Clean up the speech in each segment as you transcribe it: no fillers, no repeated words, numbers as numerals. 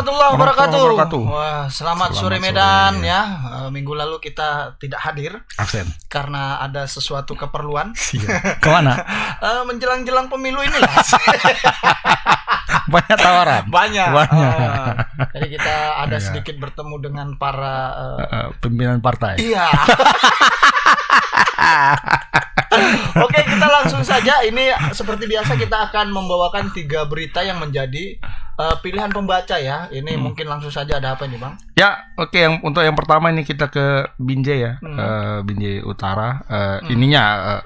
warahmatullahi wabarakatuh. wabarakatuh. Wah, selamat sore Sore. Medan ya. Minggu lalu kita tidak hadir Absen. karena ada sesuatu keperluan. Iya. Kemana? Menjelang-jelang pemilu inilah. Banyak tawaran. Banyak. Banyak. Jadi kita ada Iya. sedikit bertemu dengan para Pimpinan partai. iya. Oke, kita langsung saja. Ini seperti biasa kita akan membawakan 3 berita yang menjadi pilihan pembaca ya. Ini mungkin langsung saja, ada apa nih, Bang? Ya, oke. Untuk yang pertama ini kita ke Binjai ya, Binjai Utara. Ininya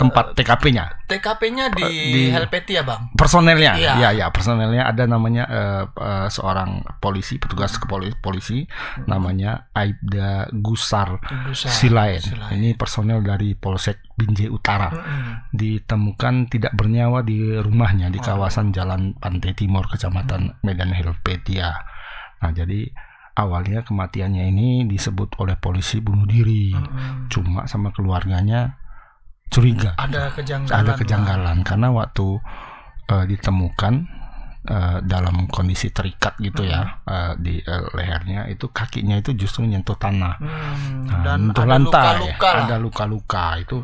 tempat TKP-nya. TKP-nya di Helpeti ya, Bang? Personelnya, Iya. ya personelnya ada namanya seorang polisi, petugas polisi, namanya Aibda Gusar Silain. Ini personel dari Polsek Binjai Utara. Ditemukan tidak bernyawa di rumahnya di kawasan Jalan Pantai Timur, Kecamatan Medan Helvetia. Nah, jadi awalnya kematiannya ini disebut oleh polisi bunuh diri. Cuma sama keluarganya curiga. Ada kejanggalan karena waktu ditemukan dalam kondisi terikat gitu ya, di lehernya itu, kakinya itu justru nyentuh tanah. Dan nyentuh ada lantai, luka-luka lah. ada luka-luka itu.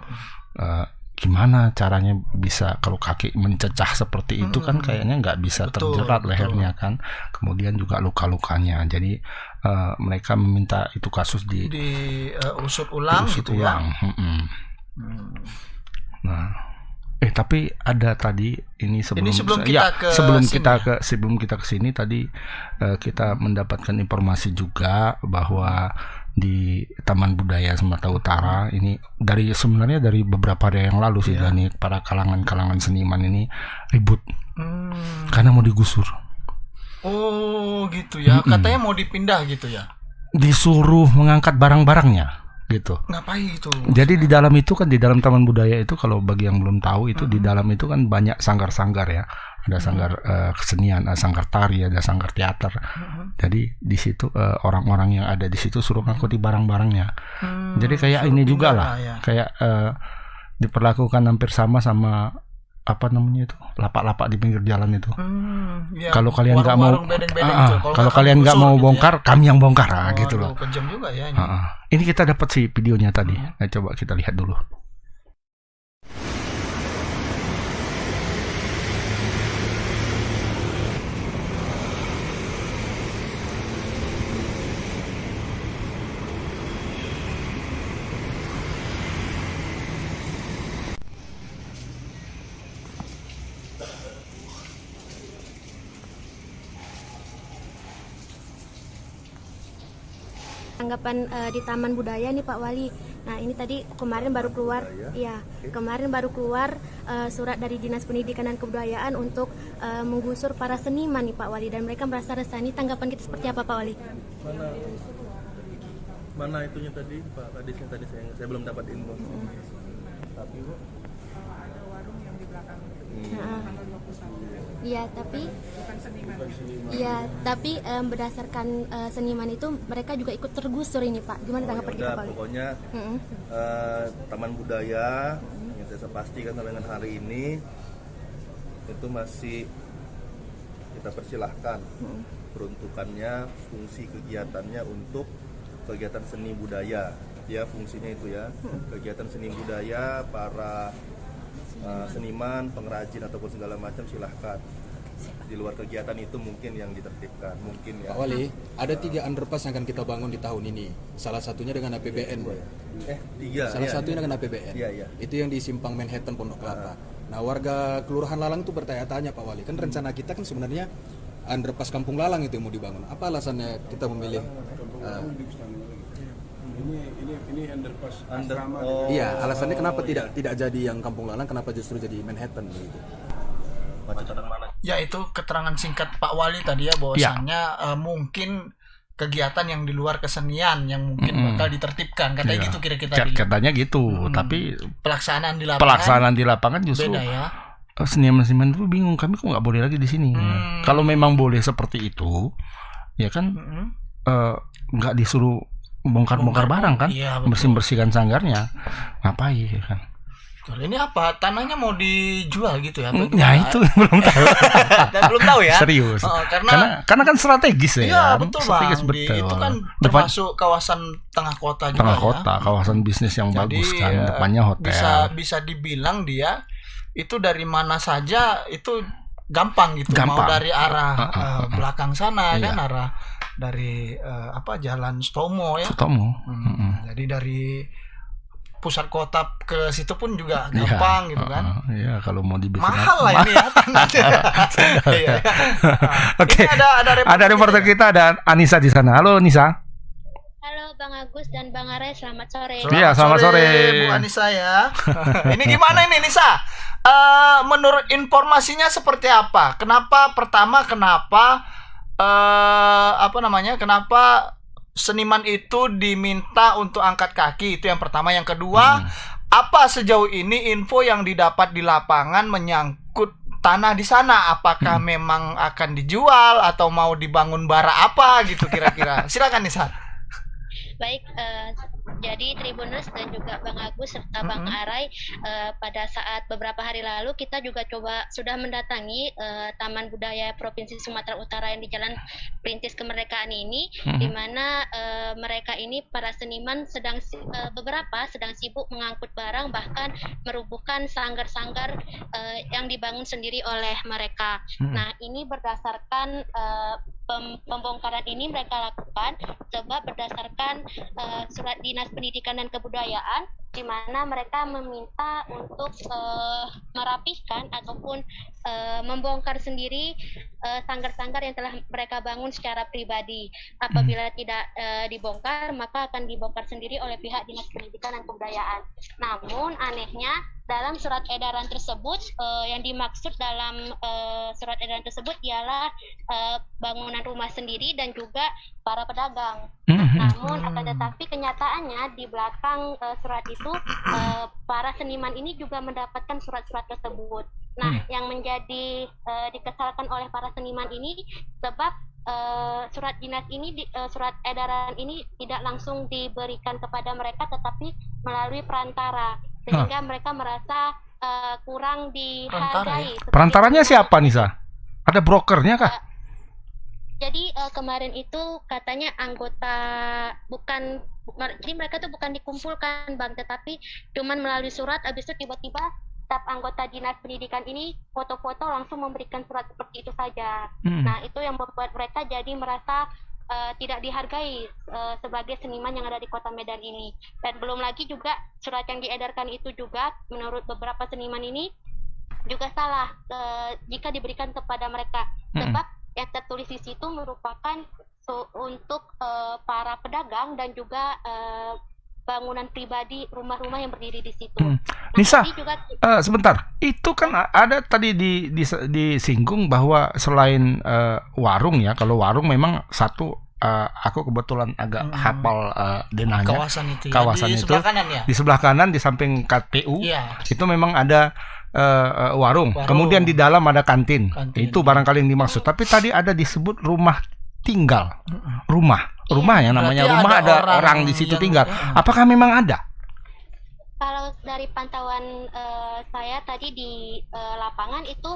Gimana caranya bisa, kalau kaki mencecah seperti itu kan kayaknya nggak bisa terjerat lehernya kan. Kemudian juga luka-lukanya. Jadi mereka meminta itu kasus diusut ulang gitu ya. Nah, tapi ada tadi ini sebelum kita ke sini tadi kita mendapatkan informasi juga bahwa di Taman Budaya Sumatera Utara ini sebenarnya dari beberapa hari yang lalu sih, dan para kalangan seniman ini ribut karena mau digusur. Oh gitu ya, katanya mau dipindah gitu ya. Disuruh mengangkat barang-barangnya gitu. Ngapain itu? Jadi di dalam itu kan, di dalam Taman Budaya itu, kalau bagi yang belum tahu itu, di dalam itu kan banyak sanggar-sanggar ya. Ada sanggar kesenian, ada sanggar tari, ada sanggar teater. Jadi di situ orang-orang yang ada di situ suruh ngangkuti barang-barangnya. Jadi kayak ini juga lah, kayak diperlakukan hampir sama apa namanya itu, lapak-lapak di pinggir jalan itu. Kalau kalian nggak mau, kalau kalian nggak mau bongkar, kami yang bongkar, gitu loh. Kejam juga ya ini. Ini kita dapat sih videonya tadi. Nah, coba kita lihat dulu. Tanggapan di Taman Budaya nih Pak Wali. Nah ini tadi kemarin baru keluar, surat dari Dinas Pendidikan dan Kebudayaan untuk menggusur para seniman nih Pak Wali, dan mereka merasa resah. Ini tanggapan kita seperti apa Pak Wali? Mana itunya tadi Pak Kadisnya tadi saya belum dapat info. Tapi Bu, ada warung yang di belakang. Iya, tapi berdasarkan seniman itu mereka juga ikut tergusur ini Pak. Gimana tanggapan kita Pak? Pokoknya Taman Budaya yang saya pastikan sampai dengan hari ini itu masih kita persilahkan. Peruntukannya, fungsi kegiatannya untuk kegiatan seni budaya. Ya, fungsinya itu ya. Kegiatan seni budaya, para seniman, pengrajin ataupun segala macam silahkan. Di luar kegiatan itu mungkin yang ditertibkan, mungkin ya. Pak Wali, ada 3 underpass yang akan kita bangun di tahun ini. Salah satunya dengan APBN. Salah satunya dengan APBN. Iya. Itu yang di Simpang Manhattan Pondok Kelapa. Nah, warga Kelurahan Lalang itu bertanya-tanya Pak Wali, kan rencana kita kan sebenarnya underpass Kampung Lalang itu yang mau dibangun. Apa alasannya kita memilih? Ini underpass asrama. Iya, alasannya kenapa tidak jadi yang Kampung Lalang, kenapa justru jadi Manhattan begitu? Ya itu keterangan singkat Pak Wali tadi ya, bahwasannya mungkin kegiatan yang di luar kesenian yang mungkin bakal ditertibkan, katanya gitu kira-kira. Katanya gitu, tapi pelaksanaan di lapangan justru beda ya. Seniman-seniman itu bingung, kami kok nggak boleh lagi di sini. Kalau memang boleh seperti itu, ya kan nggak disuruh bongkar barang kan, bersihkan sanggarnya, ngapain ya kan? Ini apa? Tanahnya mau dijual gitu ya? Ya itu belum tahu. Belum tahu ya? Serius. Karena karena kan strategis ya. iya betul Bang. Strategis betul. Itu kan Depan termasuk kawasan tengah kota juga tengah ya. kota, kawasan bisnis yang Jadi, bagus kan, depannya hotel. Bisa dibilang dia itu dari mana saja itu gampang gitu. Mau Gampang. dari arah belakang sana Iya. kan, arah dari Jalan Stomo ya. Tomo. Jadi dari pusat kota ke situ pun juga gampang gitu kan. Iya, kalau mau dibikin Mahal lah ini ya tanahnya. Iya. Oke. Ini Ada reporter kita, ada Anissa di sana. Halo Nisa. Halo Bang Agus dan Bang Arai, selamat sore. Iya, selamat sore. Bu Anissa ya. Ini gimana ini Nisa? Menurut informasinya seperti apa? Kenapa seniman itu diminta untuk angkat kaki? Itu yang pertama. Yang kedua, apa sejauh ini info yang didapat di lapangan menyangkut tanah di sana? Apakah memang akan dijual atau mau dibangun bara apa gitu kira-kira? Silakan Nisa. Baik, jadi Tribuners dan juga Bang Agus serta Bang Arai, pada saat beberapa hari lalu kita juga sudah mendatangi Taman Budaya Provinsi Sumatera Utara yang di Jalan Perintis Kemerdekaan ini, di mana mereka ini para seniman beberapa sedang sibuk mengangkut barang, bahkan merubuhkan sanggar-sanggar yang dibangun sendiri oleh mereka. Nah, ini berdasarkan pembongkaran ini mereka lakukan sebab berdasarkan surat Dinas Pendidikan dan Kebudayaan, di mana mereka meminta untuk merapihkan ataupun membongkar sendiri sanggar-sanggar yang telah mereka bangun secara pribadi. Apabila tidak dibongkar, maka akan dibongkar sendiri oleh pihak Dinas Pendidikan dan Kebudayaan. Namun anehnya dalam surat edaran tersebut, yang dimaksud dalam surat edaran tersebut ialah bangunan rumah sendiri dan juga para pedagang. Namun akan tetapi kenyataannya di belakang surat itu para seniman ini juga mendapatkan surat-surat tersebut. Nah, yang menjadi dikesalkan oleh para seniman ini sebab surat dinas ini, surat edaran ini tidak langsung diberikan kepada mereka, tetapi melalui perantara, sehingga mereka merasa kurang dihargai. Perantaranya siapa Nisa? Ada brokernya kah? Jadi kemarin itu katanya anggota jadi mereka tuh bukan dikumpulkan Bang, tetapi cuman melalui surat. Habis itu tiba-tiba setiap anggota dinas pendidikan ini foto-foto langsung memberikan surat seperti itu saja. Nah, itu yang membuat mereka jadi merasa tidak dihargai sebagai seniman yang ada di Kota Medan ini. Dan belum lagi juga surat yang diedarkan itu juga menurut beberapa seniman ini juga salah jika diberikan kepada mereka, sebab yang tertulis di situ merupakan untuk para pedagang dan juga bangunan pribadi, rumah-rumah yang berdiri di situ. Nisa, juga, sebentar. Itu kan ada tadi disinggung bahwa selain warung ya, kalau warung memang satu, aku kebetulan agak hafal denahnya. Kawasan di itu sebelah kanan ya. Di sebelah kanan di samping KPU. Iya. Itu memang ada warung. Kemudian di dalam ada kantin. Itu barangkali yang dimaksud. Tapi tadi ada disebut rumah tinggal. Rumah ya namanya. Berarti Rumah ada orang di situ tinggal. Apakah memang ada? Kalau dari pantauan saya tadi di lapangan itu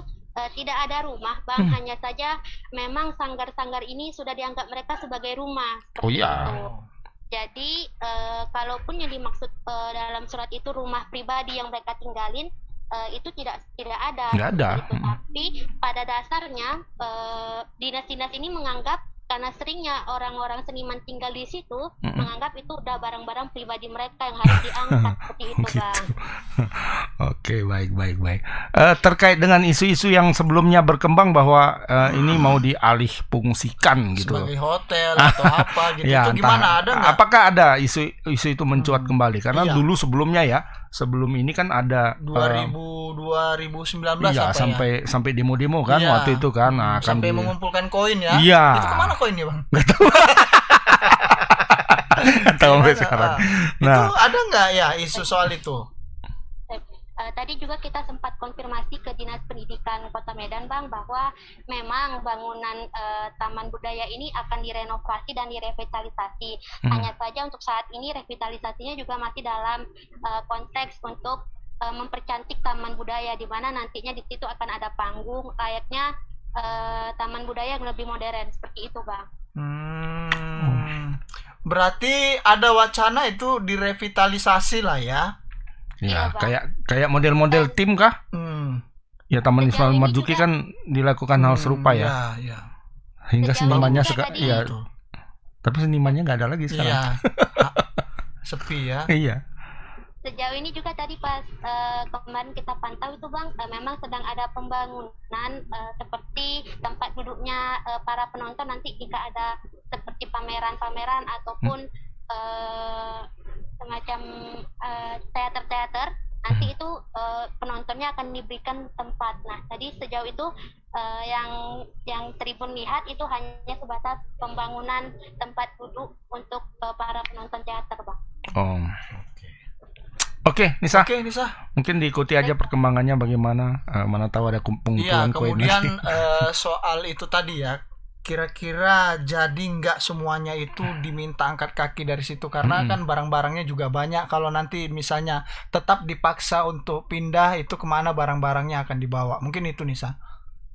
tidak ada rumah, Bang. Hanya saja memang sanggar-sanggar ini sudah dianggap mereka sebagai rumah. Oh iya. Jadi kalaupun yang dimaksud dalam surat itu rumah pribadi yang mereka tinggalin, itu tidak ada. Nggak ada. Tapi pada dasarnya dinas-dinas ini menganggap, karena seringnya orang-orang seniman tinggal di situ, menganggap itu udah barang-barang pribadi mereka yang harus diangkat seperti itu, Bang. Oke, baik. Terkait dengan isu-isu yang sebelumnya berkembang bahwa ini mau dialih fungsikan gitu. Sebagai hotel atau apa gitu. Ya, itu gimana, ada nggak? Apakah ada isu itu mencuat kembali? Karena dulu sebelumnya ya, sebelum ini kan ada 2019 iya, apa sampai demo-demo kan waktu itu kan. Nah, sampai mengumpulkan koin ya. Iya. Itu kemana koinnya, Bang? Nggak tahu. Nggak tahu sampai sekarang. Nah, itu ada nggak ya isu soal itu? Tadi juga kita sempat konfirmasi ke Dinas Pendidikan Kota Medan, Bang, bahwa memang bangunan Taman Budaya ini akan direnovasi dan direvitalisasi. Hanya saja untuk saat ini revitalisasinya juga masih dalam konteks untuk mempercantik Taman Budaya, di mana nantinya di situ akan ada panggung layaknya Taman Budaya yang lebih modern seperti itu, Bang. Berarti ada wacana itu direvitalisasi lah ya. Iya, Ya, Bang. kayak model-model tim kah? Ya Taman Sejauh Ismail ini Marzuki juga- kan dilakukan hal serupa ya. Iya. Hingga Sejauh senimannya juga tadi- ya, tapi senimannya nggak ada lagi sekarang. Iya. Sepi ya. Iya. Sejauh ini juga tadi pas kemarin kita pantau itu, Bang, memang sedang ada pembangunan seperti tempat duduknya para penonton nanti jika ada seperti pameran-pameran ataupun semacam teater-teater, nanti itu penontonnya akan diberikan tempat. Nah, tadi sejauh itu yang Tribun lihat itu hanya sebatas pembangunan tempat duduk untuk para penonton teater, Bang. Oh. Oke, Nisa. Oke, Nisa. Mungkin diikuti aja perkembangannya bagaimana. Mana tahu ada Iya, pengumpulan koin. kemudian soal itu tadi ya, kira-kira jadi nggak semuanya itu diminta angkat kaki dari situ, karena kan barang-barangnya juga banyak. Kalau nanti misalnya tetap dipaksa untuk pindah, itu kemana barang-barangnya akan dibawa? Mungkin itu, Nisa.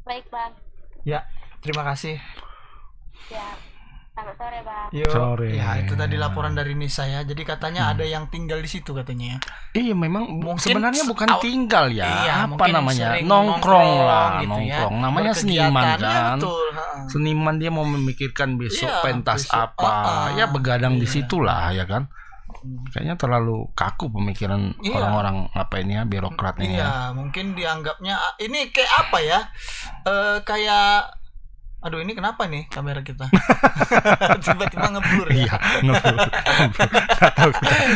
Baik, Bang. Ya, terima kasih. Ya, selamat sore, Bang. Yuk. Sore. Ya, itu tadi laporan dari Nisa ya. Jadi katanya ada yang tinggal di situ katanya ya. Iya, memang Mungkin sebenarnya bukan tinggal ya. Iya, Apa mungkin namanya? sering Nongkrong lah, gitu ya. nongkrong. Namanya Berkegiatan, seniman ya, kan. betul. Seniman dia mau memikirkan besok Iya, pentas besok, apa. Ya begadang di iya. situlah ya kan. Kayaknya terlalu kaku pemikiran Iya. orang-orang apa ini ya, birokrat ini ya. Iya, mungkin dianggapnya ini kayak apa ya? Kayak aduh, ini kenapa nih kamera kita? Tiba-tiba ngeblur ya. Iya, ngeblur. Nggak tahu.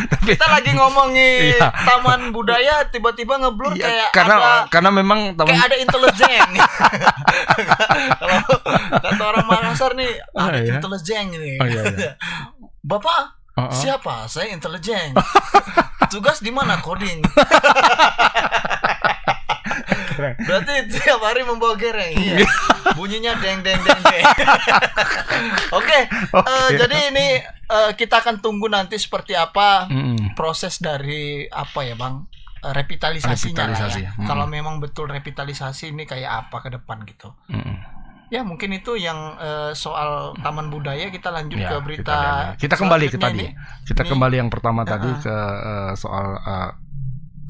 Tapi Kita lagi ngomongin Iya. taman budaya, tiba-tiba ngeblur iya, kayak karena memang teman kayak ada intelijen. Kalau kata orang Makassar nih, ada iya. intelijen nih. Oh, iya, iya. Bapak, Uh-uh. siapa? Saya intelijen. Tugas di mana? Coding. Berarti tiap hari membawa gereng. Iya. Bunyinya deng deng deng deng. Oke, jadi ini kita akan tunggu nanti seperti apa proses dari apa ya, Bang? Revitalisasinya lah Revitalisasi. ya. Kalau memang betul revitalisasi ini kayak apa ke depan gitu. Ya, mungkin itu yang soal Taman Budaya. Kita lanjut Ya, ke berita. kita kembali ke selanjutnya tadi. nih. Kita Ini, kembali yang pertama tadi ke soal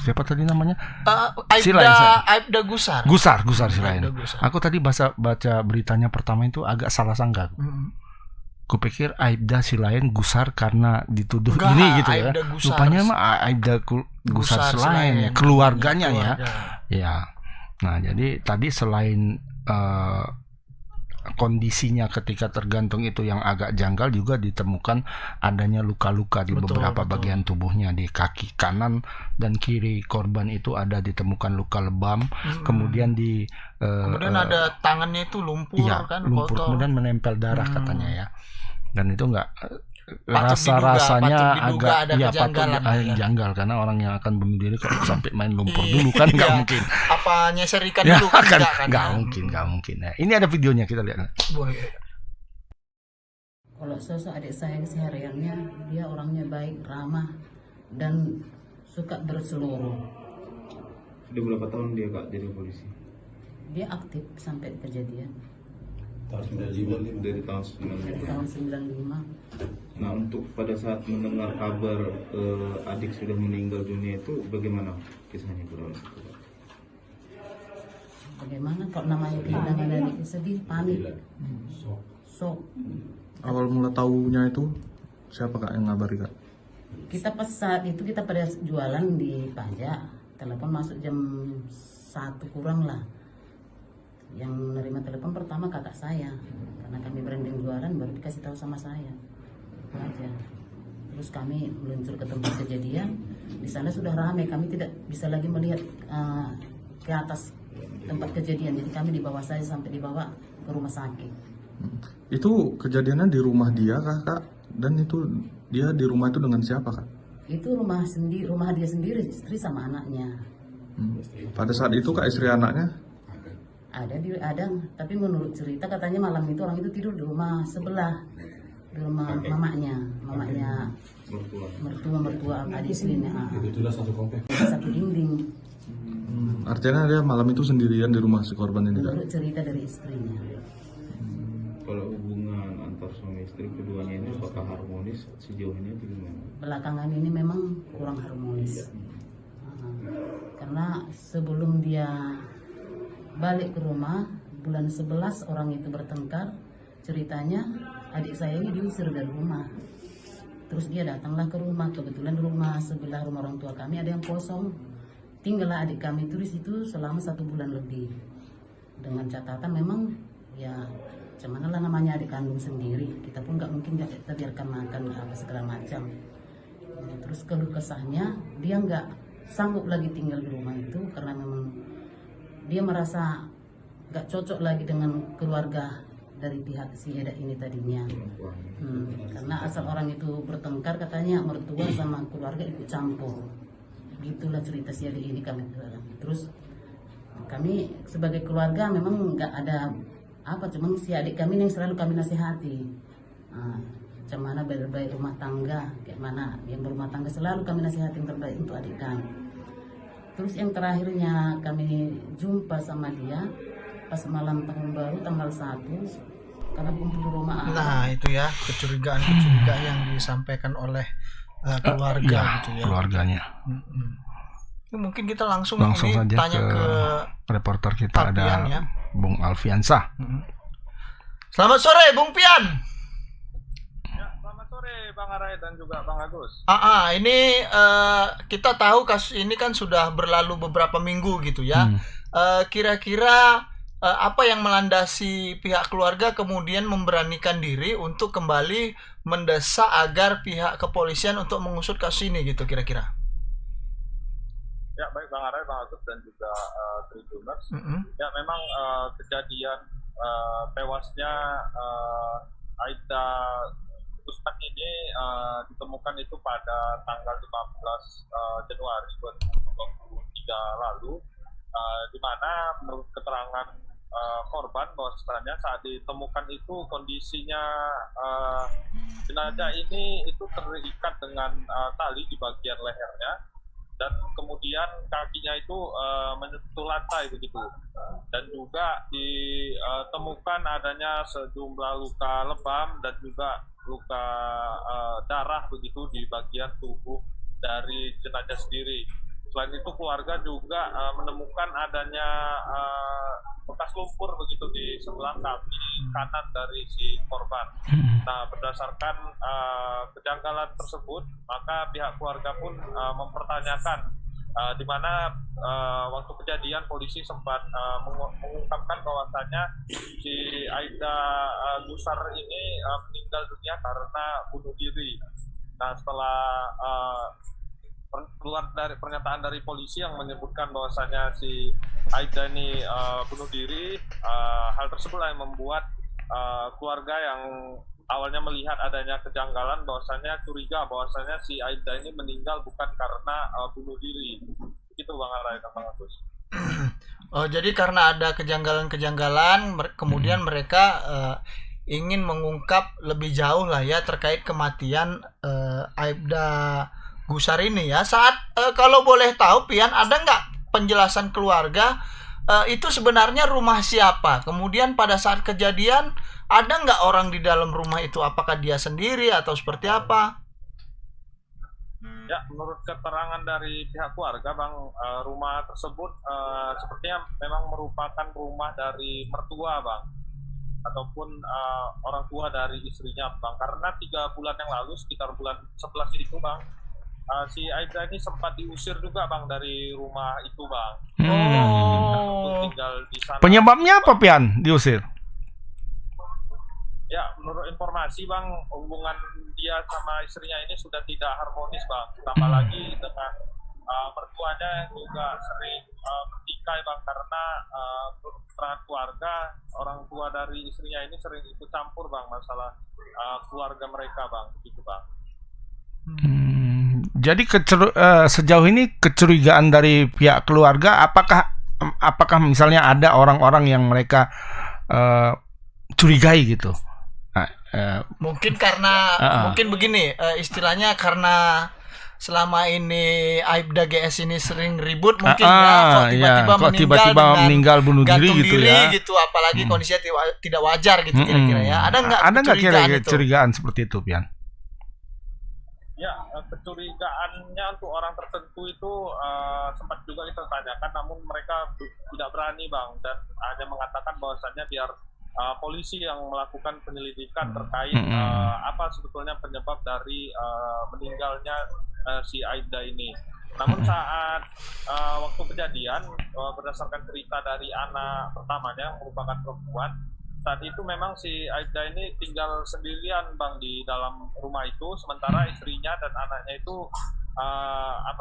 siapa tadi namanya? Silain. Aibda Gusar. Gusar Silain. Aibda Gusar. Aku tadi baca beritanya pertama itu agak salah sangka. Kupikir Aibda Silain Gusar karena dituduh Enggak, ini gitu ya. Aibda Gusar. Rupanya mah Aibda Gusar Silain ya, keluarganya ya. Ya. Nah, jadi tadi selain kondisinya ketika tergantung itu yang agak janggal, juga ditemukan adanya luka-luka di beberapa bagian tubuhnya, di kaki kanan dan kiri korban itu ada ditemukan luka lebam. Kemudian di Kemudian ada tangannya itu lumpur iya, kan, lumpur, kotor. kemudian menempel darah katanya ya. Dan itu enggak Patut rasa-rasanya diduga agak ada ya kejanggalan patut ya. janggal, karena orang yang akan bunuh diri kok sampai main lumpur dulu kan nggak Iya. mungkin. Apa nyeser ikan Ya, dulu kan kan enggak kan? nggak mungkin. Nah, ini ada videonya, kita lihat. Boleh. Kalau sosok adik saya kesehariannya, dia orangnya baik, ramah, dan suka berseluruh. Sudah berapa tahun dia Kak jadi polisi? Dia aktif sampai kejadian Dari tahun dari 95. tahun 95. Nah, untuk pada saat mendengar kabar adik sudah meninggal dunia itu bagaimana kisahnya kurang? Bagaimana kalau namanya kehilangan adik, sedih, panik, sok. Awal mula tahunya itu siapa Kak yang ngabari Kak? Kita pas saat itu kita pada jualan di pajak, telepon masuk jam 1 kurang lah. Yang menerima telepon pertama kakak saya, karena kami branding jualan baru dikasih tahu sama saya aja. Terus kami meluncur ke tempat kejadian, di sana sudah ramai, kami tidak bisa lagi melihat ke atas tempat kejadian, jadi kami dibawa saja sampai dibawa ke rumah sakit. Itu kejadiannya di rumah dia kah Kak? Dan itu dia di rumah itu dengan siapa Kak? Itu rumah dia sendiri, istri sama anaknya. Pada saat itu Kak istri anaknya? Ada, tapi menurut cerita katanya malam itu orang itu tidur di rumah sebelah. Di rumah mamanya mertua adik istrinya. Itu sudah satu komplek. Satu dinding. Artinya dia malam itu sendirian di rumah si korban ini, Kak? Menurut cerita dari istrinya. Kalau hubungan antar suami istri keduanya ini apakah harmonis sejauh ini atau gimana? Belakangan ini memang kurang harmonis. Karena sebelum dia balik ke rumah, bulan 11 orang itu bertengkar. Ceritanya adik saya ini diusir dari rumah. Terus dia datanglah ke rumah, kebetulan rumah sebelah rumah orang tua kami ada yang kosong. Tinggallah adik kami itu di situ selama 1 bulan lebih. Dengan catatan memang ya macam mana lah namanya adik kandung sendiri, kita pun nggak mungkin nggak kita biarkan makan apa segala macam. Terus keluh kesahnya dia nggak sanggup lagi tinggal di rumah itu karena memang dia merasa nggak cocok lagi dengan keluarga dari pihak si Eda ini tadinya. Karena asal orang itu bertengkar katanya mertua sama keluarga ikut campur. Gitulah cerita si Eda ini kami. Terus kami sebagai keluarga memang nggak ada apa, cuman si adik kami yang selalu kami nasihati. Macam mana baik rumah tangga, kayak mana yang berumah tangga selalu kami nasihati yang terbaik untuk adik kami. Terus yang terakhirnya kami jumpa sama dia pas malam tahun baru tanggal 1 karena kumpul di rumah. Nah itu ya kecurigaan yang disampaikan oleh keluarga gitu ya. Keluarganya. Mungkin kita langsung saja tanya ke reporter kita Pian, ada ya. Bung Alfiansah. Selamat sore Bung Pian. Ya, selamat sore Bang Arai dan juga Bang Agus. Ini kita tahu kasus ini kan sudah berlalu beberapa minggu gitu ya. Kira-kira apa yang melandasi pihak keluarga kemudian memberanikan diri untuk kembali mendesak agar pihak kepolisian untuk mengusut kasus ini gitu kira-kira? Ya baik Bang Arai, Bang Agus dan juga Tribuners. Ya memang kejadian tewasnya Aida Gusman ini ditemukan itu pada tanggal 15 Januari 2023 lalu, di mana menurut keterangan korban bahwasanya saat ditemukan itu kondisinya jenazah ini itu terikat dengan tali di bagian lehernya. Dan kemudian kakinya itu menyentuh lantai begitu, dan juga ditemukan adanya sejumlah luka lebam dan juga luka darah begitu di bagian tubuh dari jenazah sendiri. Selain itu keluarga juga menemukan adanya bekas lumpur begitu di sebelah kaki kanan dari si korban. Nah, berdasarkan kejanggalan tersebut, maka pihak keluarga pun mempertanyakan di mana waktu kejadian polisi sempat mengungkapkan bahwasanya si Aida Gusar ini meninggal dunia karena bunuh diri. Nah, setelah keluar dari pernyataan dari polisi yang menyebutkan bahwasanya si Aida ini bunuh diri, hal tersebut yang membuat keluarga yang awalnya melihat adanya kejanggalan bahwasanya curiga bahwasanya si Aida ini meninggal bukan karena bunuh diri. Itu Bang Arai dan Bang Agus. Jadi karena ada kejanggalan-kejanggalan kemudian mereka ingin mengungkap lebih jauh lah ya terkait kematian Aida Gusar ini ya. Saat kalau boleh tahu Pian, ada nggak penjelasan keluarga itu sebenarnya rumah siapa? Kemudian pada saat kejadian ada nggak orang di dalam rumah itu? Apakah dia sendiri atau seperti apa? Ya, menurut keterangan dari pihak keluarga Bang, rumah tersebut sepertinya memang merupakan rumah dari mertua Bang, ataupun orang tua dari istrinya Bang. Karena 3 bulan yang lalu, sekitar bulan 11 itu Bang, si Aida ini sempat diusir juga Bang dari rumah itu Bang. Untuk tinggal di sana. Penyebabnya apa Pian diusir? Ya, menurut informasi Bang, hubungan dia sama istrinya ini sudah tidak harmonis Bang. Tambah lagi dengan mertuanya yang juga sering bertikai Bang, karena menurut keterangan keluarga, orang tua dari istrinya ini sering ikut campur Bang masalah keluarga mereka Bang, gitu Bang. Jadi sejauh ini kecurigaan dari pihak keluarga, apakah misalnya ada orang-orang yang mereka curigai gitu Mungkin karena mungkin begini, istilahnya karena selama ini Aibda GS ini sering ribut mungkin kok tiba-tiba meninggal bunuh diri gitu ya. Gitu, apalagi kondisinya tidak wajar gitu kira-kira ya. Ada nggak kecurigaan seperti itu, Pian? Ya, kecurigaannya untuk orang tertentu itu sempat juga kita tanyakan, namun mereka tidak berani, Bang, dan hanya mengatakan bahwasannya biar polisi yang melakukan penyelidikan terkait apa sebetulnya penyebab dari meninggalnya si Aibda ini. Namun saat waktu kejadian, berdasarkan cerita dari anak pertamanya yang merupakan perempuan, saat itu memang si Aibda ini tinggal sendirian, Bang, di dalam rumah itu, sementara istrinya dan anaknya itu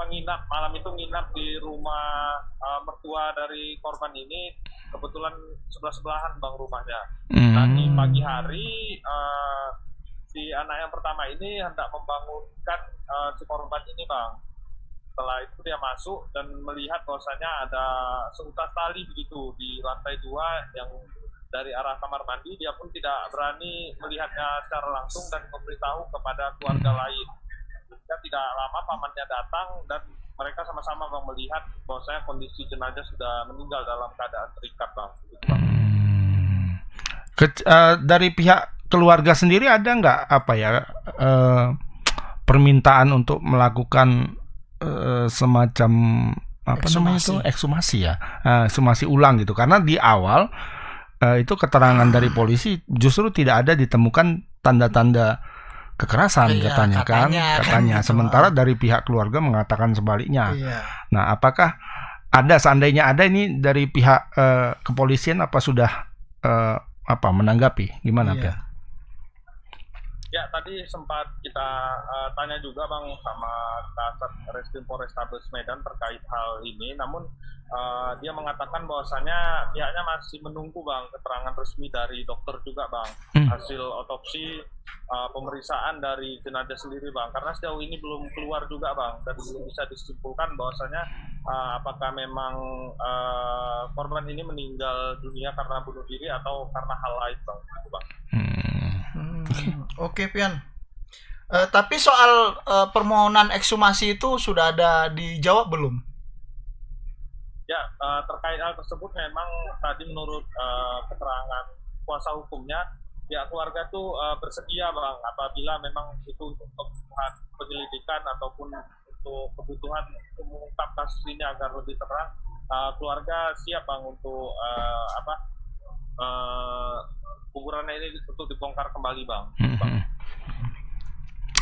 nginap malam itu nginap di rumah mertua dari korban ini, kebetulan sebelah-sebelahan, Bang, rumahnya. Nah, di pagi hari si anak yang pertama ini hendak membangunkan si korban ini, Bang. Setelah itu dia masuk dan melihat bahwasanya ada seutas tali begitu di lantai 2 yang dari arah kamar mandi. Dia pun tidak berani melihatnya secara langsung dan memberitahu kepada keluarga lain. Dan tidak lama pamannya datang dan mereka sama-sama, Bang, melihat bahwasanya kondisi jenazah sudah meninggal dalam keadaan terikat, Bang. Gitu, Bang. Dari pihak keluarga sendiri ada nggak permintaan untuk melakukan semacam ekshumasi ya, ekshumasi ulang gitu, karena di awal itu keterangan dari polisi justru tidak ada ditemukan tanda-tanda kekerasan katanya. Sementara dari pihak keluarga mengatakan sebaliknya. Nah, apakah seandainya ada ini dari pihak kepolisian apa sudah menanggapi gimana, Pak? Ya, tadi sempat kita tanya juga, Bang, sama Kasat Reskrim Polrestabes Medan terkait hal ini. Namun dia mengatakan bahwasannya pihaknya masih menunggu, Bang, keterangan resmi dari dokter juga, Bang, hasil otopsi pemeriksaan dari jenazah sendiri, Bang, karena sejauh ini belum keluar juga, Bang, dan belum bisa disimpulkan bahwasannya apakah memang korban ini meninggal dunia karena bunuh diri atau karena hal lain, Bang, gitu, Bang. Oke, Pian. Tapi soal permohonan ekshumasi itu sudah ada dijawab belum? Ya, terkait hal tersebut memang tadi menurut keterangan kuasa hukumnya, pihak keluarga tuh bersedia, Bang, apabila memang itu untuk kebutuhan penyelidikan ataupun untuk kebutuhan mengungkap kasus ini agar lebih terang, keluarga siap, Bang, untuk kuburannya ini untuk dibongkar kembali, Bang.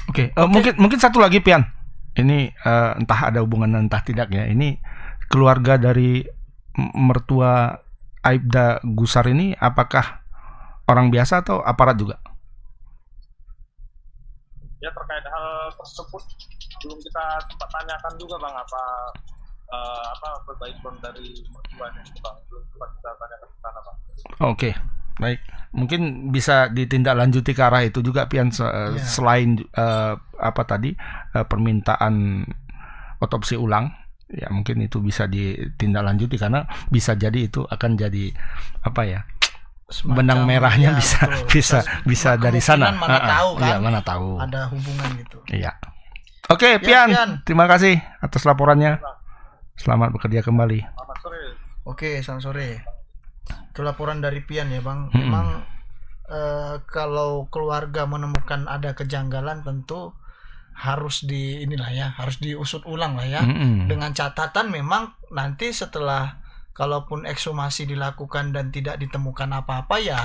Oke. Mungkin satu lagi, Pian. Ini entah ada hubungan entah tidak ya. Ini keluarga dari mertua Aibda Gusar ini apakah orang biasa atau aparat juga? Ya, terkait hal tersebut belum kita sempat tanyakan juga, Bang, apa background dari mertuanya itu, Bang, belum sempat kita tanyakan ke sana, Bang. Oke. Baik, mungkin bisa ditindaklanjuti ke arah itu juga, Pian, selain permintaan otopsi ulang, ya mungkin itu bisa ditindaklanjuti karena bisa jadi itu akan jadi benang merahnya bisa dari sana. Mana tahu kan? Iya, mana tahu. Ada hubungan gitu. Iya. Oke, Pian, terima kasih atas laporannya. Selamat bekerja kembali. Selamat sore. Oke, selamat sore. Itu laporan dari Pian ya, Bang. Memang kalau keluarga menemukan ada kejanggalan tentu harus harus diusut ulang lah ya. Dengan catatan memang nanti setelah kalaupun ekshumasi dilakukan dan tidak ditemukan apa-apa ya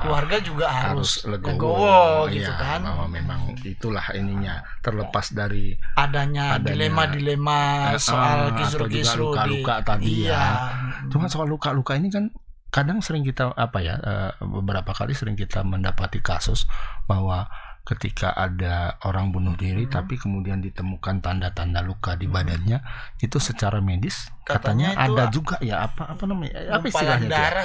keluarga juga harus legowo gitu kan. Bahwa memang itulah ininya, terlepas dari adanya dilema-dilema soal kisru-kisru luka-luka tadi ya. Cuma soal luka-luka ini kan kadang sering kita beberapa kali sering kita mendapati kasus bahwa ketika ada orang bunuh diri tapi kemudian ditemukan tanda-tanda luka di badannya, itu secara medis katanya ada juga ya gumpalan darah,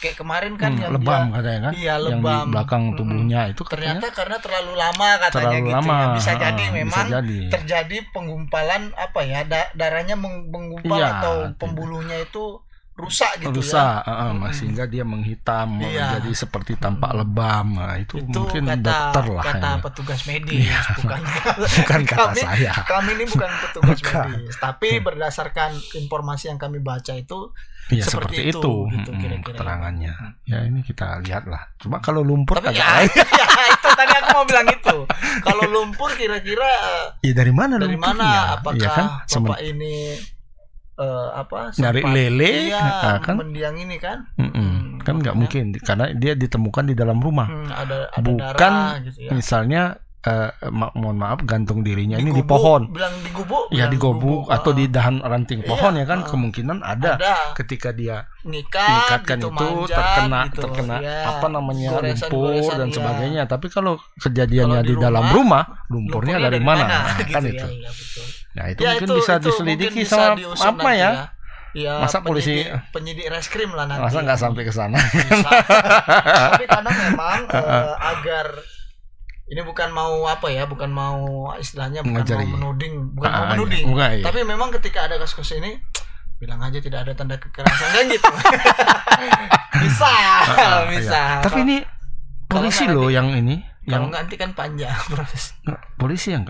kayak kemarin kan yang lebam katanya kan, yang di belakang tubuhnya itu ternyata karena terlalu lama katanya ya. Bisa jadi memang terjadi penggumpalan darahnya menggumpal atau pembuluhnya itu rusak gitu rusak, ya. sehingga dia menghitam, Iya. jadi seperti tampak lebam. Nah, itu mungkin kata, dokter lah. kata ini. petugas medis, bukan Bukan kata saya. Kami ini bukan petugas Bukan. medis, tapi berdasarkan informasi yang kami baca itu Iya seperti itu, gitu, kira-kira. keterangannya. Ya ini kita lihat lah. Cuma kalau lumpur Tapi agak ya, lain. ya, itu tadi aku mau bilang itu. Kalau lumpur kira-kira Ya dari mana dari lumpurnya? mana? Apakah Ya kan? Bapak ini Nyari sempat lele, kan? mendiang ini kan? Kan nggak mungkin karena dia ditemukan di dalam rumah. Ada Bukan darah gitu ya. misalnya mohon maaf gantung dirinya ini di pohon. Bilang digubuk. Ya bilang digobuk atau di dahan ranting pohon ya kan, kemungkinan ada ketika dia gitu, diikatkan itu manjat, terkena ya. apa namanya lumpur Goresan-goresan, dan ya. sebagainya. Tapi kalau kejadiannya Kalau di dalam rumah, lumpurnya dari mana? Nah, gitu kan ya, itu. ya, betul. Nah, itu Ya, mungkin bisa diselidiki mungkin bisa sama diusut apa nanti ya? Ya, Masa polisi penyidik reskrim lah nanti. masa nggak sampai ke sana? Bisa. Tapi kadang memang agar ini bukan mau apa ya, bukan mau istilahnya bukan Ngajari. mau menuding, bukan mau menuding. Iya. Bukan, iya. Tapi memang ketika ada kasus ini bilang aja tidak ada tanda kekerasan kan gitu. bisa, bisa. Iya. Tapi ini polisi Kalau loh nggak yang ini Kalau yang nanti kan panjang proses. polisi yang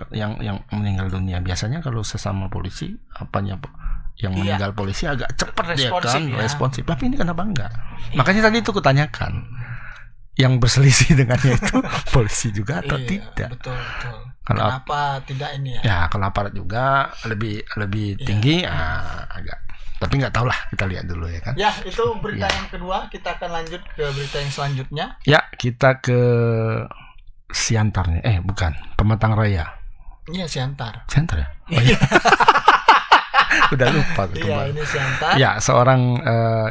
meninggal dunia. Biasanya kalau sesama polisi apanya yang Iya. meninggal polisi agak cepat dia Responsif kan, ya. responsif. Tapi ini kenapa enggak? Makanya tadi itu kutanyakan. Yang berselisih dengannya itu polisi juga atau Iya, tidak? Betul. Kalau Kenapa tidak ini ya? ya kalau aparat juga lebih tinggi agak. Tapi nggak tahu lah, kita lihat dulu ya kan. Ya, itu berita Ya. yang kedua. Kita akan lanjut ke berita yang selanjutnya. Ya, kita ke Siantarnya. Bukan, Pematang Raya. Iya, Siantar. Siantar ya? Oh, iya. Udah lupa Iya, kembali. ini Siantar. Ya, seorang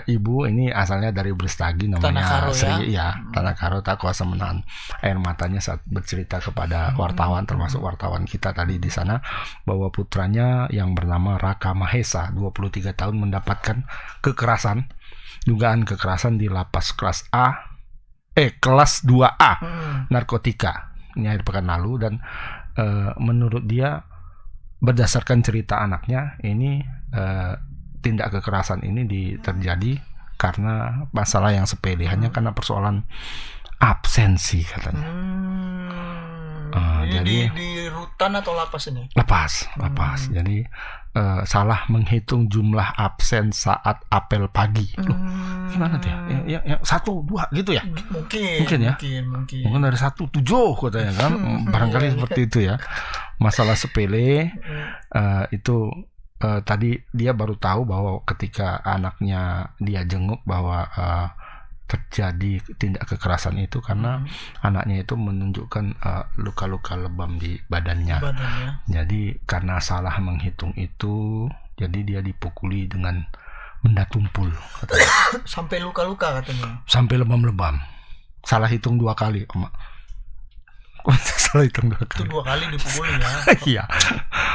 ibu ini asalnya dari Brastagi namanya Tanah Karo, Sri Tanah Karo tak kuasa menahan air matanya saat bercerita kepada wartawan, termasuk wartawan kita tadi di sana, bahwa putranya yang bernama Raka Mahesa 23 tahun mendapatkan dugaan kekerasan di lapas kelas 2A narkotika ini akhir pekan lalu. Dan menurut dia, berdasarkan cerita anaknya ini, tindak kekerasan ini terjadi karena masalah yang sepele, hanya karena persoalan absensi katanya. Ini Jadi di rutan atau lapas ini? lapas. Jadi salah menghitung jumlah absen saat apel pagi. Loh, gimana dia? Ya 1, 2 gitu ya? Mungkin ya. Mungkin dari 1, 7 katanya kan. Barangkali seperti itu ya. Masalah sepele itu tadi dia baru tahu bahwa ketika anaknya dia jenguk bahwa terjadi tindak kekerasan itu karena anaknya itu menunjukkan luka-luka lebam di badannya. Jadi karena salah menghitung itu, jadi dia dipukuli dengan benda tumpul katanya. Sampai luka-luka katanya. Sampai lebam-lebam. Salah hitung 2 kali, Emak. Salah hitung 2 kali. Itu 2 kali dipukuli ya. Iya.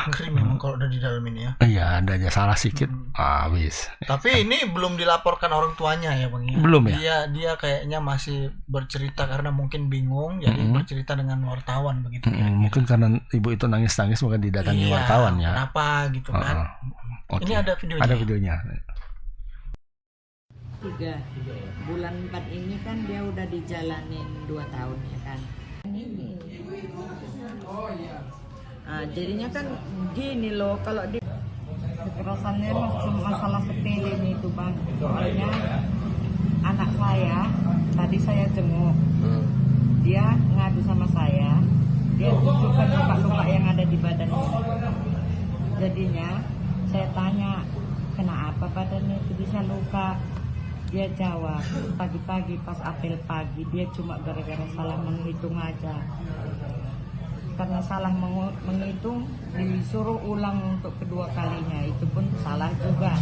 Ngeri memang kalau udah di dalam ini ya. Iya, ada aja salah sedikit habis. Tapi ini belum dilaporkan orang tuanya ya, Bang. Belum ya? Dia kayaknya masih bercerita karena mungkin bingung, jadi bercerita dengan wartawan begitu. Mungkin karena ibu itu nangis-nangis maka didatangi wartawan ya. Kenapa gitu kan? Okay. Ini ada videonya. Ada videonya. 3 bulan 4 ini kan dia udah dijalanin 2 tahun ya kan. Ini. Jadinya kan gini loh, kalau di kekerasannya masalah sepele itu Bang. Soalnya anak saya tadi saya jenguk, dia ngadu sama saya, dia tunjukkan luka-luka yang ada di badannya. Jadinya saya tanya, kenapa badannya itu bisa luka? Dia jawab, pagi-pagi pas apel pagi dia cuma gara-gara salah menghitung aja. Karena salah menghitung disuruh ulang untuk kedua kalinya, itu pun salah juga.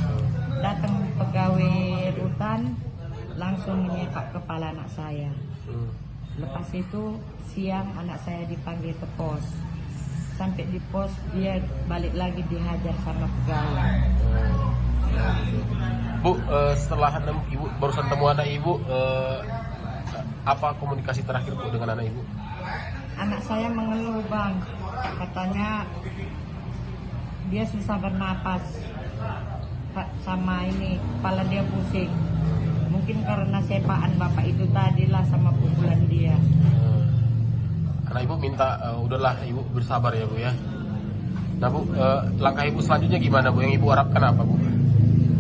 Datang pegawai rutan langsung menyepak kepala anak saya. Lepas itu siang anak saya dipanggil ke pos. Sampai di pos dia balik lagi dihajar sama pegawai. Bu, setelah ibu barusan temu anak ibu, apa komunikasi terakhir Bu dengan anak ibu? Anak saya mengeluh Bang, katanya dia susah bernapas sama ini kepala dia pusing. Mungkin karena sepaan bapak itu tadilah sama pukulan dia. Karena ibu minta udahlah ibu bersabar ya bu ya. Nah bu, langkah ibu selanjutnya gimana bu? Yang ibu harapkan apa bu?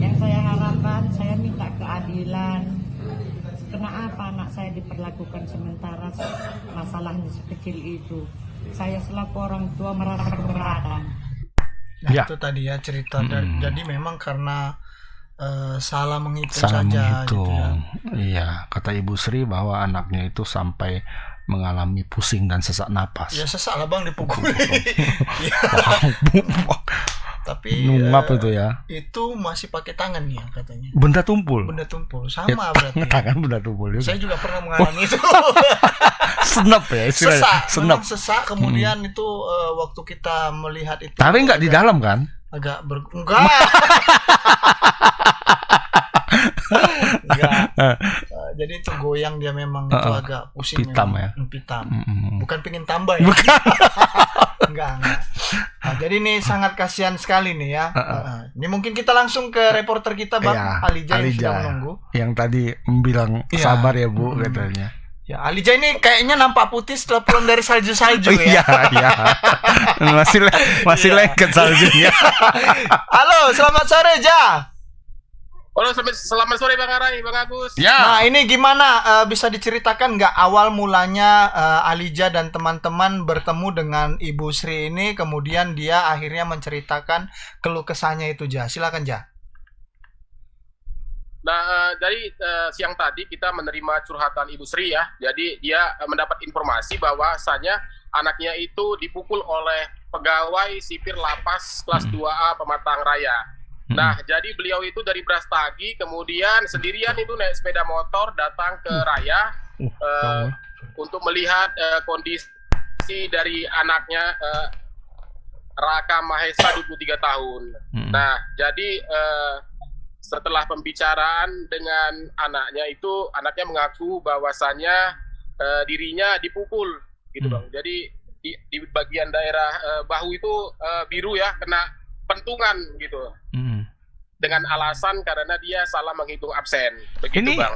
Yang saya harapkan, saya minta keadilan. Kenapa anak saya diperlakukan sementara masalahnya sekecil itu? Saya selaku orang tua merasa keberatan. Nah, itu tadi ya cerita. Jadi memang karena salah menghitung salah saja menghitung. gitu ya. Iya, kata Ibu Sri bahwa anaknya itu sampai mengalami pusing dan sesak napas. Ya sesak lah bang, dipukuli. Tapi nungap itu ya. Itu masih pakai tangan ya katanya. Benda tumpul. Benda tumpul sama berarti. Tangan benda tumpul juga. Saya juga pernah mengalami itu. Senep ya istilahnya. Senep. Sesak kemudian itu waktu kita melihat itu. Tapi nggak di dalam kan? Enggak. Jadi itu goyang dia memang itu agak pusing. Pitam ya. Pitam. Bukan pingin tambah ya. Bukan. enggak. Nah, jadi ini sangat kasihan sekali nih ya. Ini mungkin kita langsung ke reporter kita Bang Alija yang sudah menunggu. Yang tadi bilang sabar ya Bu katanya. Ya, Alija ini kayaknya nampak putih setelah pulang dari salju-salju ya. Iya. Masih lengket saljunya. Halo, selamat sore Ja. Halo, selamat sore Bang Arai, Bang Agus. Ya. Nah, ini gimana bisa diceritakan nggak awal mulanya Alija dan teman-teman bertemu dengan Ibu Sri ini, kemudian dia akhirnya menceritakan keluh kesahnya itu Ja. Silakan Ja. Nah, dari siang tadi kita menerima curhatan Ibu Sri ya. Jadi dia mendapat informasi bahwasanya anaknya itu dipukul oleh pegawai sipir lapas kelas 2A Pematang Raya. Nah, jadi beliau itu dari Brastagi, kemudian sendirian itu naik sepeda motor datang ke Raya untuk melihat kondisi dari anaknya Raka Mahesa 23 tahun. Nah, jadi setelah pembicaraan dengan anaknya itu, anaknya mengaku bahwasannya dirinya dipukul, gitu Bang. Jadi di bagian daerah bahu itu biru ya, kena pentungan gitu. Dengan alasan karena dia salah menghitung absen. Begitu ini, Bang.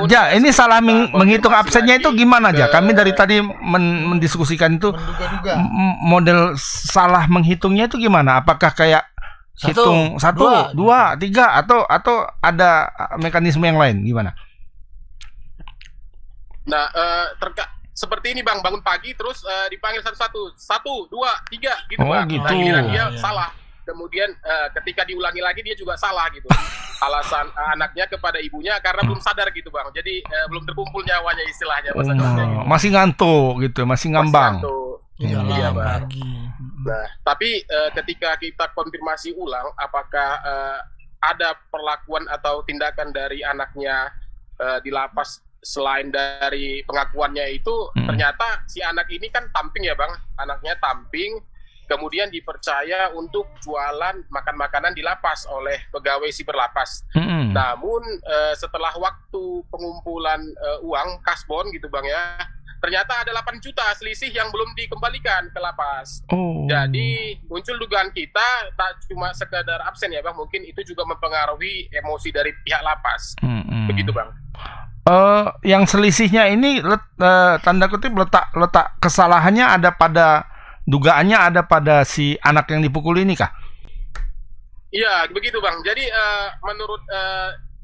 Ja, ini salah menghitung absennya itu gimana Ja? Kami dari tadi mendiskusikan itu model salah menghitungnya itu gimana? Apakah kayak hitung 1, 2, 3 atau ada mekanisme yang lain gimana? Nah, seperti ini Bang, bangun pagi terus dipanggil satu-satu, 1, 2, 3 gitu Bang. Gitu. Nah, dia salah. Kemudian ketika diulangi lagi dia juga salah gitu. Alasan anaknya kepada ibunya karena belum sadar gitu Bang. Jadi belum terkumpul nyawanya istilahnya. Gitu. Masih ngantuk gitu, masih ngambang. Iya Bang. Nah, tapi ketika kita konfirmasi ulang apakah ada perlakuan atau tindakan dari anaknya di lapas selain dari pengakuannya itu, ternyata si anak ini kan tamping ya Bang. Anaknya tamping, kemudian dipercaya untuk jualan makan makanan di lapas oleh pegawai siber lapas. Namun setelah waktu pengumpulan uang kasbon gitu Bang ya, ternyata ada 8 juta selisih yang belum dikembalikan ke lapas. Jadi muncul dugaan kita tak cuma sekadar absen ya Bang, mungkin itu juga mempengaruhi emosi dari pihak lapas. Begitu Bang. Yang selisihnya ini tanda kutip letak kesalahannya ada pada, dugaannya ada pada si anak yang dipukul ini kah? Iya, begitu Bang. Jadi menurut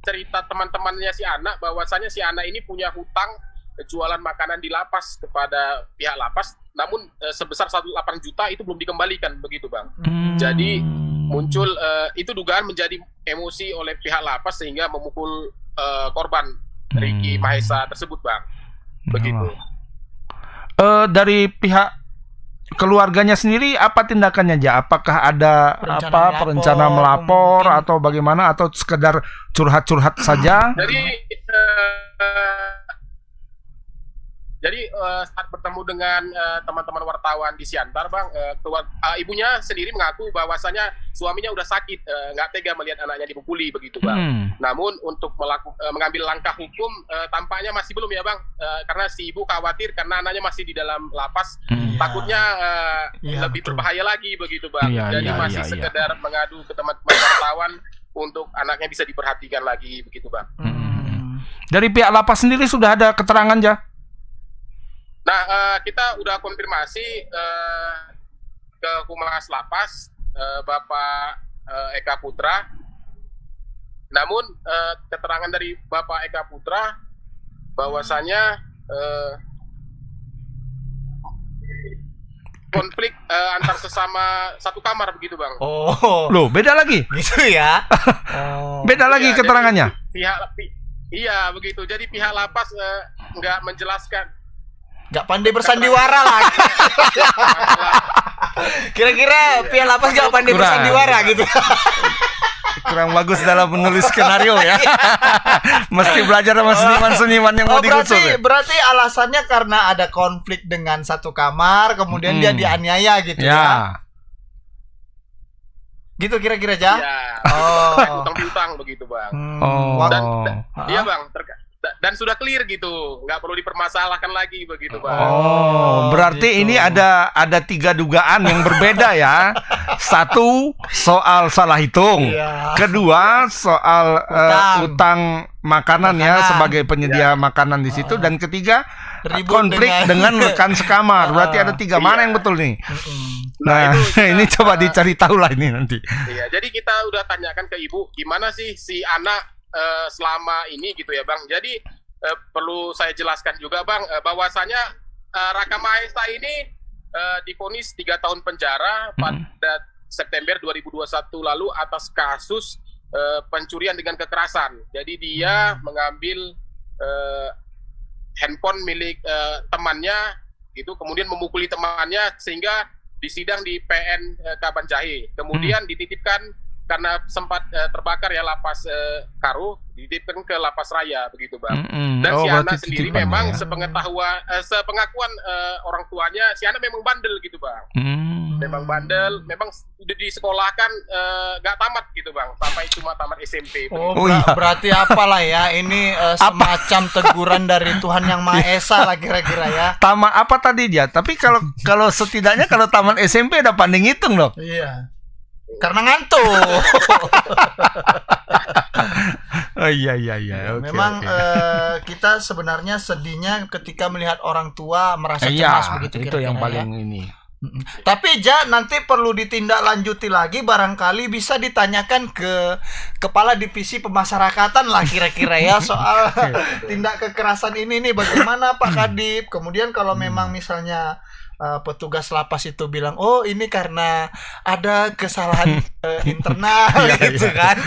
cerita teman-temannya si anak, bahwasanya si anak ini punya hutang jualan makanan di lapas kepada pihak lapas, namun sebesar 8 juta itu belum dikembalikan, begitu Bang. Jadi muncul itu dugaan menjadi emosi oleh pihak lapas sehingga memukul korban Riki Mahesa tersebut Bang. Begitu. Dari pihak keluarganya sendiri apa tindakannya Ja? Apakah ada perencana melapor atau bagaimana, atau sekedar curhat-curhat saja? Jadi saat bertemu dengan teman-teman wartawan di Siantar Bang, ibunya sendiri mengaku bahwasanya suaminya udah sakit, nggak tega melihat anaknya dipukuli begitu Bang. Namun untuk mengambil langkah hukum tampaknya masih belum ya Bang, karena si ibu khawatir karena anaknya masih di dalam lapas, takutnya lebih berbahaya lagi begitu Bang. Jadi masih sekedar mengadu ke teman-teman wartawan untuk anaknya bisa diperhatikan lagi begitu Bang. Dari pihak lapas sendiri sudah ada keterangan ya? Nah, kita udah konfirmasi ke Humas Lapas, Bapak Eka Putra. Namun keterangan dari Bapak Eka Putra bahwasanya konflik antar sesama satu kamar begitu Bang. Oh, Loh, beda lagi? gitu ya. Beda lagi Iya, keterangannya? Iya begitu. Jadi pihak lapas nggak menjelaskan. Nggak pandai bersandiwara lah. Kira-kira pihak lapas nggak pandai Kurang. bersandiwara gitu. Kurang bagus dalam menulis skenario ya. Mesti belajar sama seniman-seniman yang mau digusur. Berarti alasannya karena ada konflik dengan satu kamar, kemudian dia dianiaya gitu ya. Ya. Gitu kira-kira aja. Iya. Oh. Utang piutang begitu Bang. Oh. Iya Bang. Dan sudah clear gitu, nggak perlu dipermasalahkan lagi begitu Bang. Oh, berarti ini ada 3 dugaan yang berbeda ya. Satu, soal salah hitung. Kedua, soal utang makanan ya, sebagai penyedia makanan di situ. Dan ketiga, konflik dengan rekan sekamar. Berarti ada 3. Mana yang betul nih? Nah, ini coba dicari tahu lah ini nanti. Iya, jadi kita udah tanyakan ke ibu gimana sih si anak selama ini gitu ya Bang. Jadi perlu saya jelaskan juga Bang, bahwasanya Raka Mahesa ini divonis 3 tahun penjara pada September 2021 lalu atas kasus pencurian dengan kekerasan. Jadi dia mengambil handphone milik temannya gitu, kemudian memukuli temannya sehingga disidang di PN Kabanjahe. Kemudian dititipkan karena sempat terbakar ya lapas Karo, dititipkan ke lapas Raya begitu Bang. Dan si anak sendiri memang sepengakuan orang tuanya, si anak memang bandel gitu Bang. Memang bandel, memang disekolahkan nggak tamat gitu Bang, sampai cuma tamat SMP. Berarti apalah ya ini semacam teguran dari Tuhan Yang Maha Esa lah kira-kira ya. Tamat apa tadi dia? Tapi kalau setidaknya kalau tamat SMP ada pandai ngitung loh. Iya. Karena ngantuk. Oh iya. Memang kita sebenarnya sedihnya ketika melihat orang tua merasa cemas begitu. Itu yang paling ini. Tapi nanti perlu ditindaklanjuti lagi, barangkali bisa ditanyakan ke kepala divisi pemasyarakatan lah kira-kira ya soal tindak kekerasan ini nih bagaimana Pak Kadip. Kemudian kalau memang misalnya petugas lapas itu bilang, oh ini karena ada kesalahan internal gitu kan.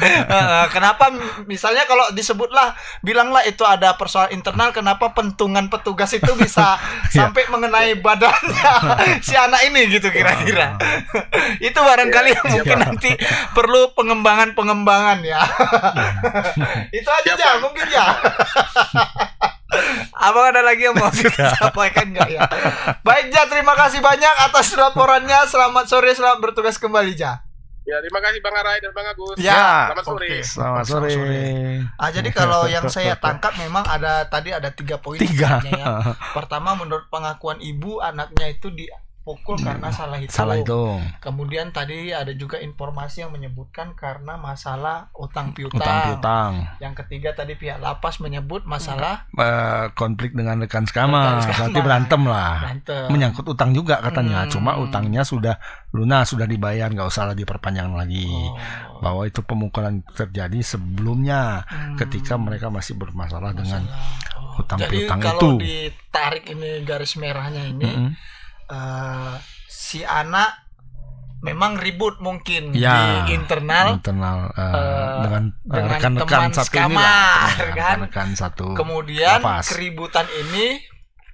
Kenapa misalnya kalau disebutlah, bilanglah itu ada persoalan internal, kenapa pentungan petugas itu bisa sampai mengenai badannya si anak ini gitu kira-kira. Itu barangkali mungkin nanti perlu pengembangan ya. Itu aja ya, mungkin ya. Abang ada lagi yang mau disampaikan nggak ya? Baik Ja, terima kasih banyak atas laporannya. Selamat sore, selamat bertugas kembali Ja. Ya, terima kasih Bang Arai dan Bang Agus. Ya, selamat sore. Selamat sore. Jadi kalau yang saya tangkap memang ada 3 poin. 3. Ya. Pertama, menurut pengakuan ibu, anaknya itu dipukul karena salah hitung. Kemudian tadi ada juga informasi yang menyebutkan karena masalah utang piutang. Yang ketiga tadi pihak lapas menyebut masalah konflik dengan rekan sekamar. Nanti berantem lah. Menyangkut utang juga katanya. Cuma utangnya sudah lunas, sudah dibayar, nggak usah diperpanjang lagi. Bahwa itu pemukulan terjadi sebelumnya ketika mereka masih bermasalah dengan utang piutang itu. Jadi kalau ditarik ini garis merahnya ini, si anak memang ribut mungkin di internal dengan rekan-rekan satu sekamar, rekan satu. Kemudian lapas. Keributan ini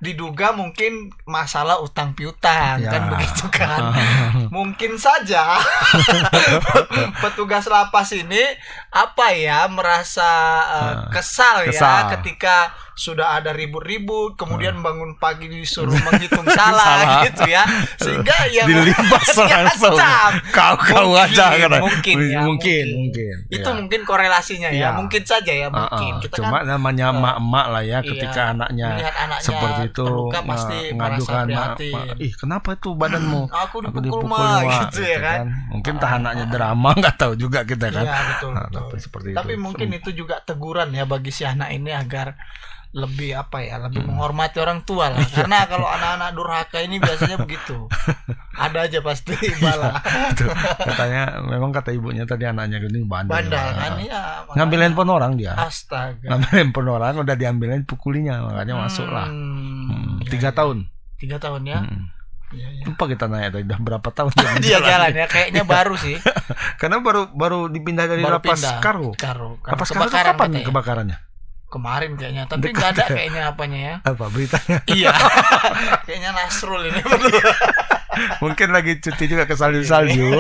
diduga mungkin masalah utang piutang kan begitu kan. Mungkin saja petugas lapas ini merasa kesal ya ketika sudah ada ribut-ribut, kemudian bangun pagi disuruh menghitung salah gitu ya, sehingga ya dilibas langsung. Kau aja kan. Mungkin. Itu mungkin korelasinya ya, mungkin saja ya mungkin. Kita cuma kan namanya emak-emak lah ya, ketika anaknya seperti itu mengadukan, ih kenapa itu badanmu? Aku dipukul gitu ya kan. Mungkin anaknya drama, nggak tahu juga kita kan. Iya, betul. Seperti Tapi itu. mungkin itu juga teguran ya bagi si anak ini agar lebih lebih menghormati orang tua lah. Karena kalau anak-anak durhaka ini biasanya begitu. Ada aja pasti bala. Katanya memang kata ibunya tadi anaknya ini bandel kan ya. Ngambil handphone orang dia. Astaga. Ngambil handphone orang, udah diambilin pukulinya, makanya masuk lah. 3 tahun. 3 tahun ya. Lupa kita nanya tadi udah berapa tahun dia jalan ya, kayaknya baru sih. Karena baru dipindah dari lapas Karo. Lapas Karo kapan kebakarannya? Kemarin kayaknya, tapi nggak ada kayaknya apanya ya. Apa beritanya? Iya. Kayaknya Nasrul ini. Mungkin lagi cuti juga ke salju-salju.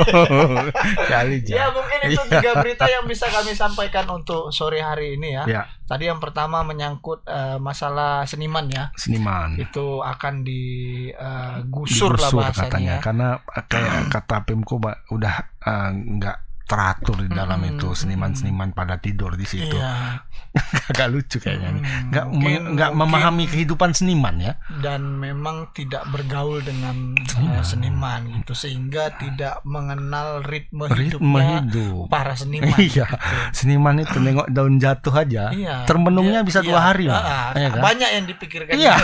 Ya mungkin itu 3 berita yang bisa kami sampaikan untuk sore hari ini ya. Tadi yang pertama menyangkut masalah seniman ya. Seniman. Itu akan digusur lah bahasanya. Karena kayak kata Pemko udah nggak teratur di dalam itu, seniman-seniman pada tidur di situ. Agak lucu kayaknya. Nggak memahami kehidupan seniman ya. Dan memang tidak bergaul dengan seniman gitu, sehingga tidak mengenal ritme hidupnya para seniman. Iya. Seniman itu nengok daun jatuh aja, termenungnya bisa 2 hari lah. Banyak yang dipikirkan. Iya.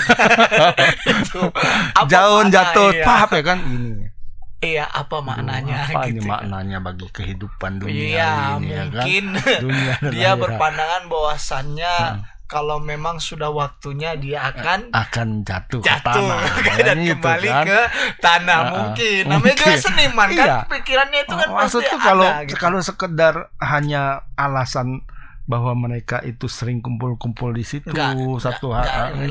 Daun jatuh, paham ya kan ini. Iya, apa maknanya? Apa gitu. ini maknanya bagi kehidupan dunia ini? Mungkin ya kan? Dunia dia berpandangan bahwasannya kalau memang sudah waktunya dia akan jatuh ke tanah dan kembali ke tanah mungkin. Namanya juga seniman kan, pikirannya itu kan pasti ada. Kalau sekedar hanya alasan bahwa mereka itu sering kumpul-kumpul di situ satu hari,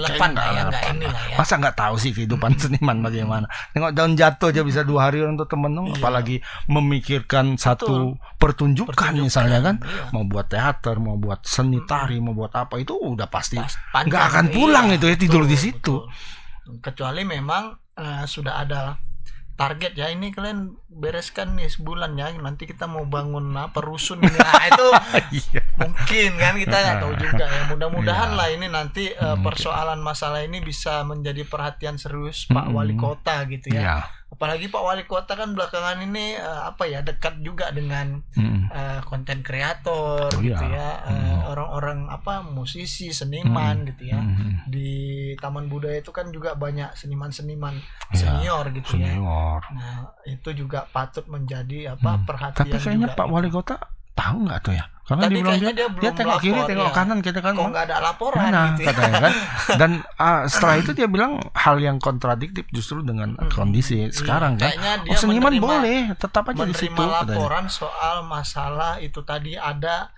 masa nggak tahu sih kehidupan seniman bagaimana? Tengok daun jatuh aja bisa 2 hari untuk temen-temen, apalagi memikirkan satu pertunjukan misalnya kan, mau buat teater, mau buat seni tari, mau buat apa itu udah pasti nggak akan pulang itu ya, tidur di situ. Kecuali memang sudah ada target ya, ini kalian bereskan nih sebulan ya, nanti kita mau bangun rusun ini. Nah itu mungkin kan, kita nggak tahu juga ya. Mudah-mudahan lah ini nanti persoalan masalah ini bisa menjadi perhatian serius Pak Wali Kota gitu ya. Apalagi Pak Wali Kota kan belakangan ini dekat juga dengan konten kreator gitu ya, orang-orang musisi, seniman gitu ya. Di Taman Budaya itu kan juga banyak seniman-seniman senior gitu ya. Nah itu juga patut menjadi perhatian. Tapi kayaknya Pak Wali Kota tahu nggak tuh ya? Karena tadi dia tengok kiri, tengok kanan, kita kan kok nggak ada laporan gitu katanya kan. Dan setelah itu dia bilang hal yang kontradiktif justru dengan kondisi sekarang kan. Dia seniman boleh tetap aja di situ. Menerima laporan soal masalah itu tadi ada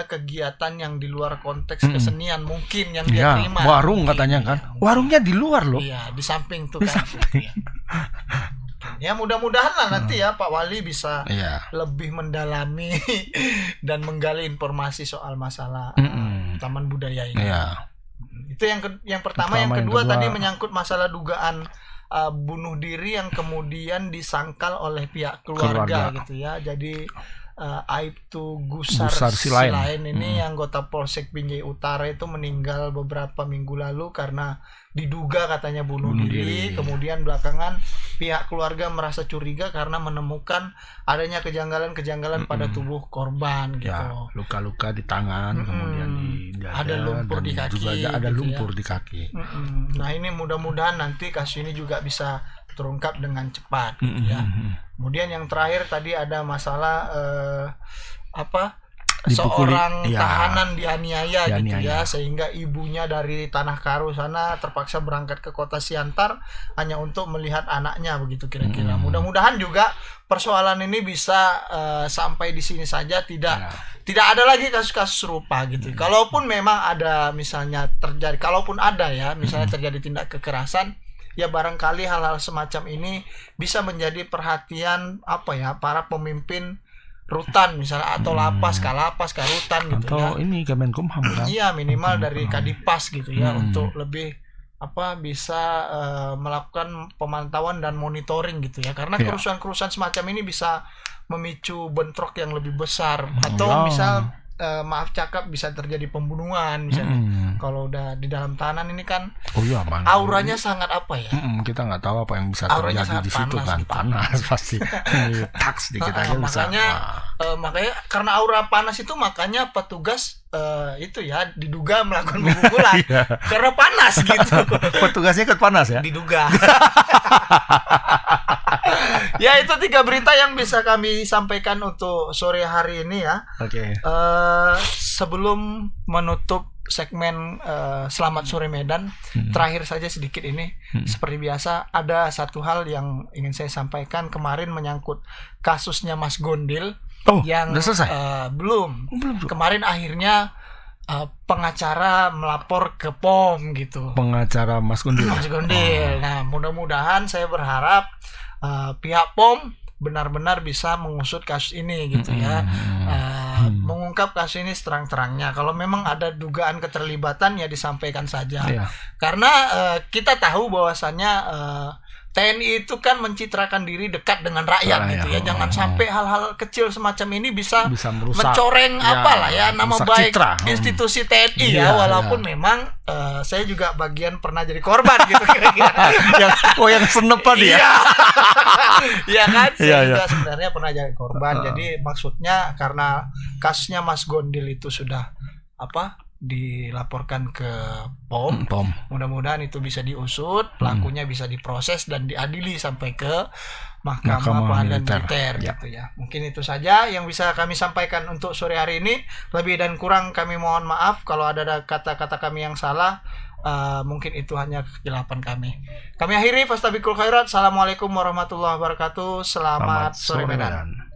kegiatan yang di luar konteks kesenian mungkin yang dia terima. Warung katanya kan. Warungnya di luar loh. Iya, di samping tuh kan. Ya mudah-mudahan lah nanti ya Pak Wali bisa lebih mendalami dan menggali informasi soal masalah Taman Budaya ini. Itu yang pertama. Yang kedua tadi menyangkut masalah dugaan bunuh diri yang kemudian disangkal oleh pihak keluarga gitu ya. Jadi Aibtu Gusar Silain ini anggota Polsek Binjai Utara itu meninggal beberapa minggu lalu karena diduga katanya bunuh diri. Kemudian belakangan pihak keluarga merasa curiga karena menemukan adanya kejanggalan-kejanggalan pada tubuh korban gitu. Luka-luka di tangan, kemudian di dada, ada lumpur di kaki, juga ada lumpur di kaki. Nah ini mudah-mudahan nanti kasus ini juga bisa terungkap dengan cepat gitu ya. Kemudian yang terakhir tadi ada masalah seorang tahanan dianiaya gitu ya, sehingga ibunya dari Tanah Karo sana terpaksa berangkat ke kota Siantar hanya untuk melihat anaknya begitu kira-kira. Mudah-mudahan juga persoalan ini bisa sampai di sini saja, tidak ada lagi kasus-kasus serupa gitu. Kalaupun memang ada misalnya terjadi, kalaupun ada ya misalnya terjadi tindak kekerasan, ya barangkali hal-hal semacam ini bisa menjadi perhatian para pemimpin rutan misalnya, atau lapas, kalapas, rutan gitu atau ya. ini Kemenkumham kan? Iya, minimal dari Kadipas gitu ya, untuk lebih bisa melakukan pemantauan dan monitoring gitu ya, karena kerusuhan-kerusuhan semacam ini bisa memicu bentrok yang lebih besar, atau misal maaf cakap bisa terjadi pembunuhan misalnya. Kalau udah di dalam tahanan ini kan auranya sangat kita nggak tahu apa yang bisa terjadi di situ kan, panas pasti. Taks dikit aja bisa. Makanya karena aura panas itu, makanya petugas itu ya diduga melakukan pemukulan karena panas gitu. Petugasnya ikut panas ya? Diduga. Ya, itu 3 berita yang bisa kami sampaikan untuk sore hari ini ya. Oke. Sebelum menutup segmen Selamat Sore Medan, terakhir saja sedikit ini. Seperti biasa, ada satu hal yang ingin saya sampaikan kemarin menyangkut kasusnya Mas Gondil. Yang udah selesai? Belum. Kemarin akhirnya pengacara melapor ke POM gitu. Pengacara Mas Gondil. Mas Gondil. Nah, mudah-mudahan saya berharap pihak POM benar-benar bisa mengusut kasus ini gitu ya. Mengungkap kasus ini seterang-terangnya. Kalau memang ada dugaan keterlibatan ya disampaikan saja. Karena kita tahu bahwasannya TNI itu kan mencitrakan diri dekat dengan rakyat gitu ya. Jangan sampai hal-hal kecil semacam ini bisa merusak, mencoreng nama baik citra. Institusi TNI ya. Walaupun memang saya juga bagian pernah jadi korban gitu kira-kira. yang senep tadi ya. Iya kan? Saya juga sebenarnya pernah jadi korban. Jadi maksudnya karena kasusnya Mas Gondil itu sudah dilaporkan ke POM. Mudah-mudahan itu bisa diusut, pelakunya bisa diproses dan diadili sampai ke Mahkamah Pengadilan Militer gitu ya. Mungkin itu saja yang bisa kami sampaikan untuk sore hari ini. Lebih dan kurang kami mohon maaf kalau ada kata-kata kami yang salah. Mungkin itu hanya kekeliruan kami. Kami akhiri, Fastabikul Khairat. Assalamualaikum warahmatullahi wabarakatuh. Selamat sore Medan.